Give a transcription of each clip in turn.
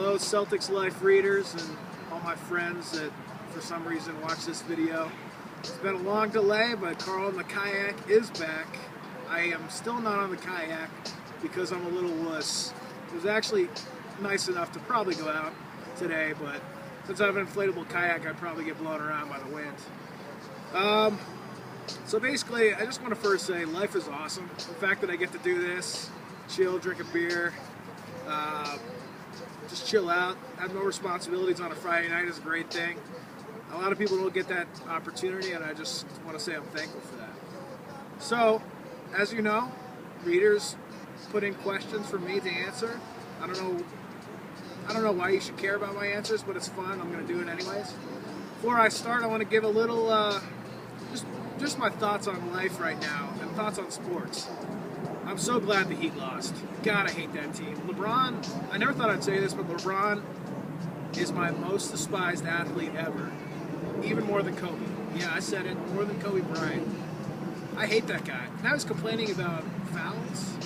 Hello, Celtics Life readers and all my friends that for some reason watch this video. It's been a long delay, but Karl and the Kayak is back. I am still not on the Kayak because I'm a little wuss. It was actually nice enough to probably go out today, but since I have an inflatable kayak, I'd probably get blown around by the wind. So basically, I just want to first say life is awesome. The fact that I get to do this, chill, drink a beer, just chill out, have no responsibilities on a Friday night is a great thing. A lot of people don't get that opportunity, and I just want to say I'm thankful for that. So, as you know, readers put in questions for me to answer. I don't know why you should care about my answers, but it's fun. I'm going to do it anyways. Before I start, I want to give a little, just my thoughts on life right now and thoughts on sports. I'm so glad the Heat lost. God, I hate that team. Lebron, I never thought I'd say this, but Lebron is my most despised athlete ever. Even more than Kobe. Yeah, I said it, more than Kobe Bryant. I hate that guy. Now he's complaining about fouls.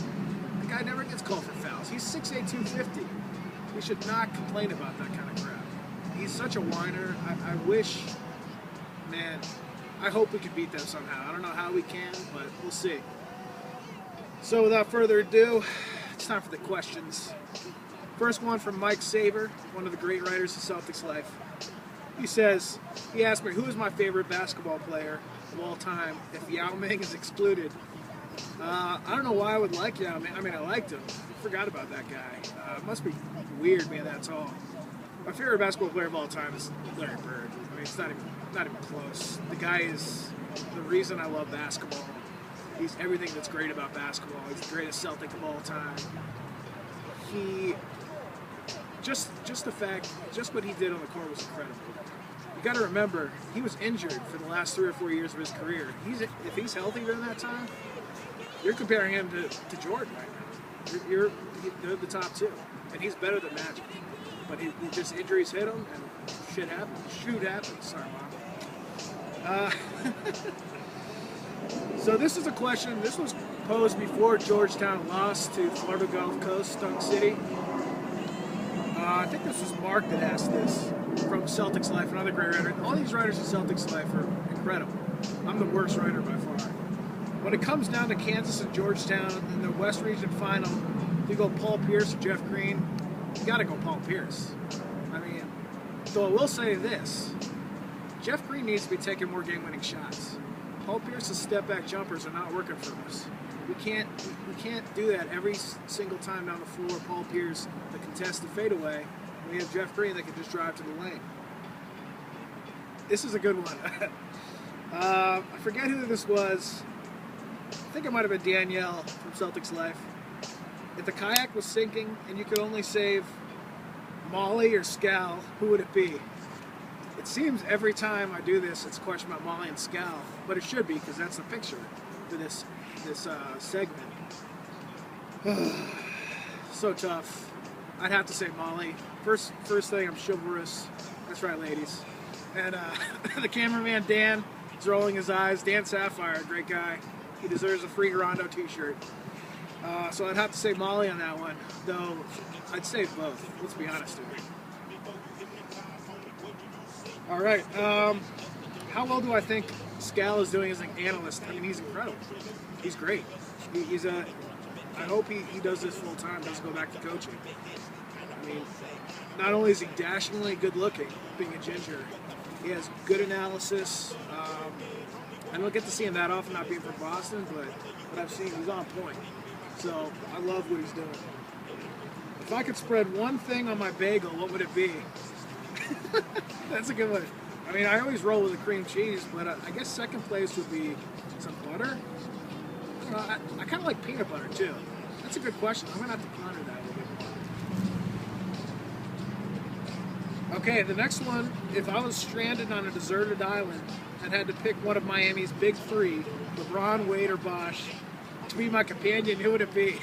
The guy never gets called for fouls. He's 6'8", 250. We should not complain about that kind of crap. He's such a whiner. I wish, man, I hope we could beat them somehow. I don't know how we can, but we'll see. So without further ado, it's time for the questions. First one from Mike Saber, one of the great writers of Celtics Life. He asked me, who is my favorite basketball player of all time if Yao Ming is excluded? I don't know why I would like Yao Ming. I mean, I liked him. I forgot about that guy. It must be weird being that tall. My favorite basketball player of all time is Larry Bird. I mean, it's not even close. The guy is the reason I love basketball. He's everything that's great about basketball. He's the greatest Celtic of all time. He just what he did on the court was incredible. You got to remember, he was injured for the last 3 or 4 years of his career. If he's healthy during that time, you're comparing him to Jordan right now. They're the top two, and he's better than Magic. But just injuries hit him, and shit happens. Shoot happens. Sorry, Mom. So this is a question. This was posed before Georgetown lost to Florida Gulf Coast, Dunk City. I think this was Mark that asked this from Celtics Life, another great writer. All these writers of Celtics Life are incredible. I'm the worst writer by far. When it comes down to Kansas and Georgetown in the West Region Final, you go Paul Pierce or Jeff Green, you got to go Paul Pierce. I mean, though I will say this, Jeff Green needs to be taking more game-winning shots. Paul Pierce's step-back jumpers are not working for us. We can't do that every single time down the floor. Paul Pierce, the contested fadeaway. We have Jeff Green that can just drive to the lane. This is a good one. I forget who this was. I think it might have been Danielle from Celtics Life. If the kayak was sinking and you could only save Molly or Scal, who would it be? It seems every time I do this, it's a question about Molly and Scal, but it should be because that's the picture for this segment. So tough. I'd have to say Molly. First thing, I'm chivalrous. That's right, ladies. And the cameraman Dan is rolling his eyes. Dan Sapphire, great guy. He deserves a free Rondo t-shirt. So I'd have to say Molly on that one, though I'd say both. Let's be honest here. All right. How well do I think Scal is doing as an analyst? I mean, he's incredible. He's great. I hope he does this full time, doesn't go back to coaching. I mean, not only is he dashingly good looking, being a ginger, he has good analysis. I don't get to see him that often, not being from Boston, but what I've seen, he's on point. So I love what he's doing. If I could spread one thing on my bagel, what would it be? That's a good one. I mean, I always roll with a cream cheese, but I guess second place would be some butter. I don't know, I kind of like peanut butter too. That's a good question. I'm going to have to ponder that a little bit more. Okay, the next one, if I was stranded on a deserted island and had to pick one of Miami's big three, LeBron, Wade, or Bosh, to be my companion, who would it be?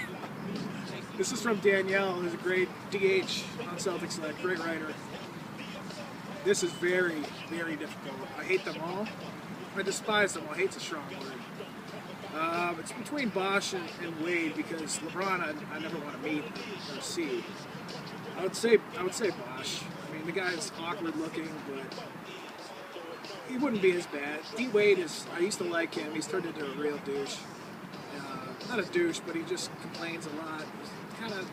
This is from Danielle, who's a great DH on Celtics Life, great writer. This is very, very difficult. I hate them all. I despise them all. Hate's a strong word. It's between Bosch and Wade because LeBron I never want to meet or see. I would say Bosch. I mean, the guy's awkward looking, but he wouldn't be as bad. D Wade is. I used to like him. He's turned into a real douche. Not a douche, but he just complains a lot. Kind of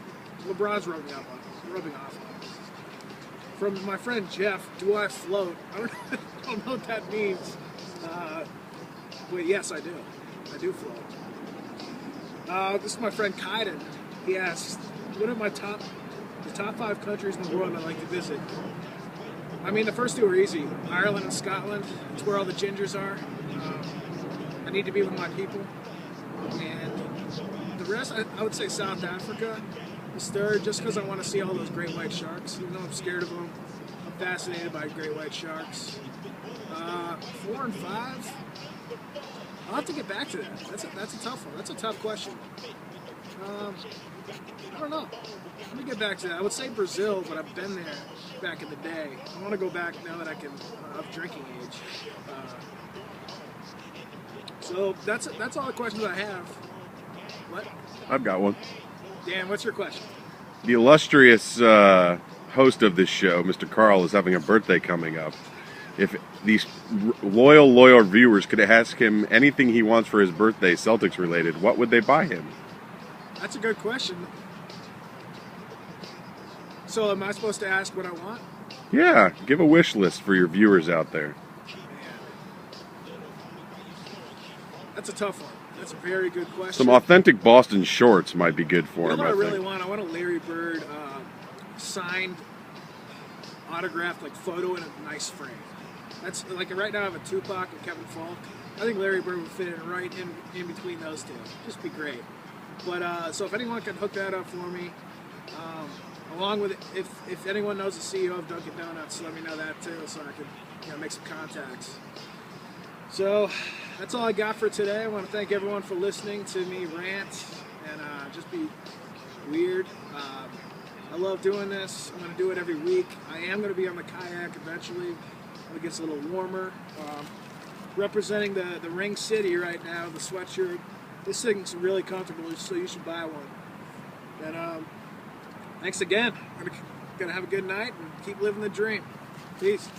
LeBron's rubbing off on him. From my friend Jeff, do I float? I don't know what that means. But yes, I do. I do float. This is my friend Kayak. He asks, what are the top 5 countries in the world I'd like to visit? I mean, the first 2 are easy. Ireland and Scotland. It's where all the gingers are. I need to be with my people. And the rest, I would say South Africa is third, just because I want to see all those great white sharks. Even though I'm scared of them, I'm fascinated by great white sharks. 4 and 5, I'll have to get back to that. That's a tough one. That's a tough question. I don't know. Let me get back to that. I would say Brazil, but I've been there back in the day. I want to go back now that I can of drinking age. So that's all the questions I have. What? I've got one. Dan, what's your question? The illustrious host of this show, Mr. Karl, is having a birthday coming up. If these loyal viewers could ask him anything he wants for his birthday, Celtics related, what would they buy him? That's a good question. So am I supposed to ask what I want? Yeah, give a wish list for your viewers out there. Man. That's a tough one. That's a very good question. Some authentic Boston shorts might be good for him, What I I really think. want, I want a Larry Bird signed, autographed like photo in a nice frame. That's like right now I have a Tupac and Kevin Falk. I think Larry Bird would fit in right in between those two. Just be great. But so if anyone can hook that up for me, along with if anyone knows the CEO of Dunkin' Donuts, let me know that too, so I can make some contacts. So that's all I got for today. I want to thank everyone for listening to me rant and just be weird. I love doing this. I'm going to do it every week. I am going to be on the kayak eventually when it gets a little warmer. Representing the Ring City right now, the sweatshirt. This thing's really comfortable, so you should buy one. And thanks again. I'm going to have a good night and keep living the dream. Peace.